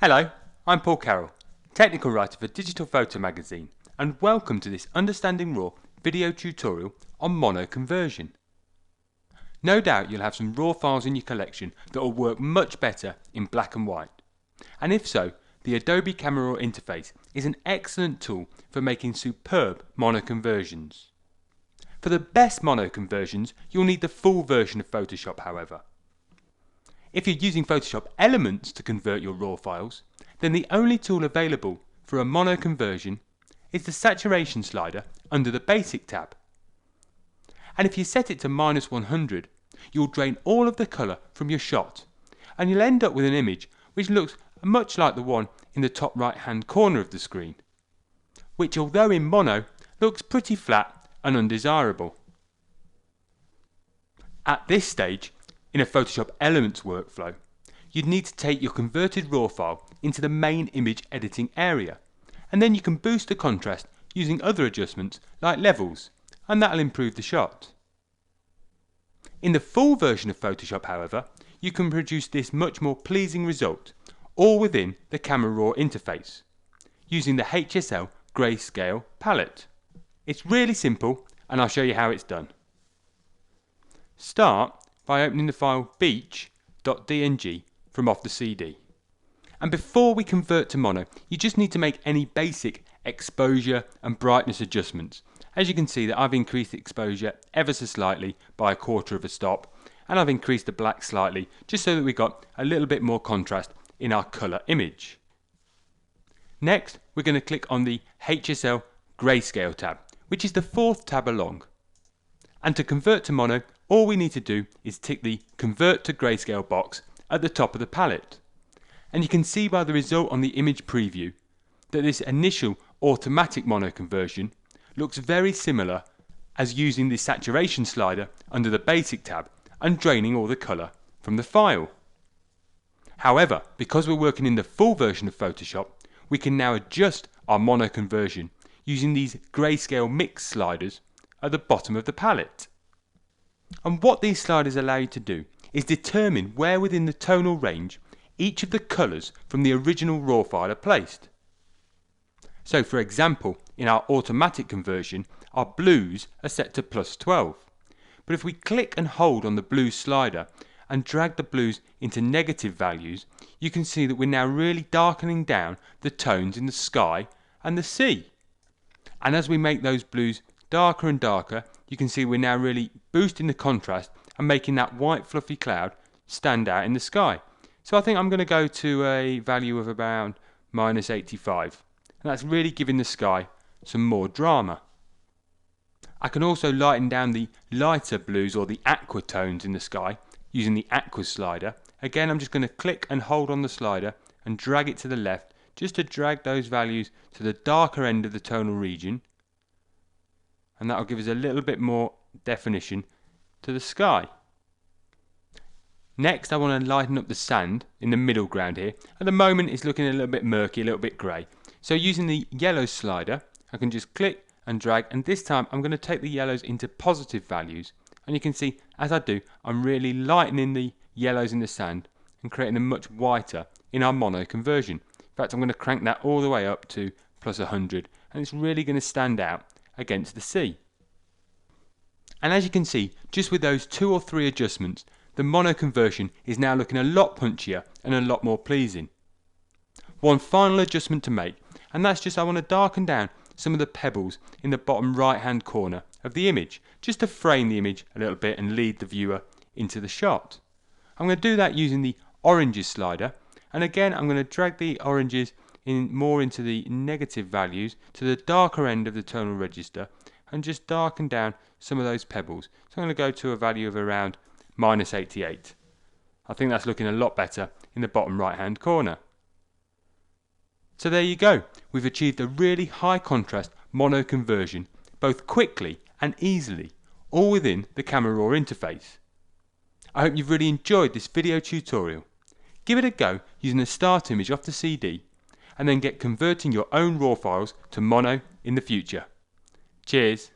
Hello, I'm Paul Carroll, technical writer for Digital Photo Magazine, and welcome to this Understanding RAW video tutorial on mono conversion. No doubt you'll have some RAW files in your collection that will work much better in black and white. And if so, the Adobe Camera Raw interface is an excellent tool for making superb mono conversions. For the best mono conversions, you'll need the full version of Photoshop, however. If you're using Photoshop Elements to convert your RAW files, then the only tool available for a mono conversion is the saturation slider under the Basic tab. And if you set it to -100, you'll drain all of the colour from your shot, and you'll end up with an image which looks much like the one in the top right hand corner of the screen, which although in mono looks pretty flat and undesirable. At this stage, in a Photoshop Elements workflow, you'd need to take your converted RAW file into the main image editing area, and then you can boost the contrast using other adjustments like levels, and that'll improve the shot. In the full version of Photoshop, however, you can produce this much more pleasing result, all within the Camera Raw interface, using the HSL Grayscale palette. It's really simple, and I'll show you how it's done. Start by opening the file beach.dng from off the CD. And before we convert to mono, you just need to make any basic exposure and brightness adjustments. As you can see that I've increased the exposure ever so slightly by 1/4 of a stop, and I've increased the black slightly just so that we've got a little bit more contrast in our colour image. Next, we're going to click on the HSL Grayscale tab, which is the 4th tab along. And to convert to mono, all we need to do is tick the Convert to Grayscale box at the top of the palette. And you can see by the result on the image preview that this initial automatic mono conversion looks very similar as using the saturation slider under the Basic tab and draining all the colour from the file. However, because we're working in the full version of Photoshop, we can now adjust our mono conversion using these grayscale mix sliders at the bottom of the palette. And what these sliders allow you to do is determine where within the tonal range each of the colours from the original RAW file are placed. So for example, in our automatic conversion, our blues are set to +12. But if we click and hold on the blue slider and drag the blues into negative values, you can see that we're now really darkening down the tones in the sky and the sea. And as we make those blues darker and darker, you can see we're now really boosting the contrast and making that white fluffy cloud stand out in the sky. So I think I'm going to go to a value of around -85, and that's really giving the sky some more drama. I can also lighten down the lighter blues or the aqua tones in the sky using the aqua slider. Again, I'm just going to click and hold on the slider and drag it to the left just to drag those values to the darker end of the tonal region, and that will give us a little bit more definition to the sky. Next, I want to lighten up the sand in the middle ground here. At the moment it's looking a little bit murky, a little bit grey. So using the yellow slider, I can just click and drag, and this time I'm going to take the yellows into positive values, and you can see as I do I'm really lightening the yellows in the sand and creating them much whiter in our mono conversion. In fact, I'm going to crank that all the way up to +100, and it's really going to stand out against the sea. And as you can see, just with those 2 or 3 adjustments, the mono conversion is now looking a lot punchier and a lot more pleasing. One final adjustment to make, and that's just I want to darken down some of the pebbles in the bottom right hand corner of the image, just to frame the image a little bit and lead the viewer into the shot. I'm going to do that using the oranges slider, and again I'm going to drag the oranges in more into the negative values to the darker end of the tonal register and just darken down some of those pebbles. So I'm going to go to a value of around -88. I think that's looking a lot better in the bottom right hand corner. So there you go, we've achieved a really high contrast mono conversion, both quickly and easily, all within the Camera Raw interface. I hope you've really enjoyed this video tutorial. Give it a go using a start image off the CD, and then get converting your own RAW files to mono in the future. Cheers!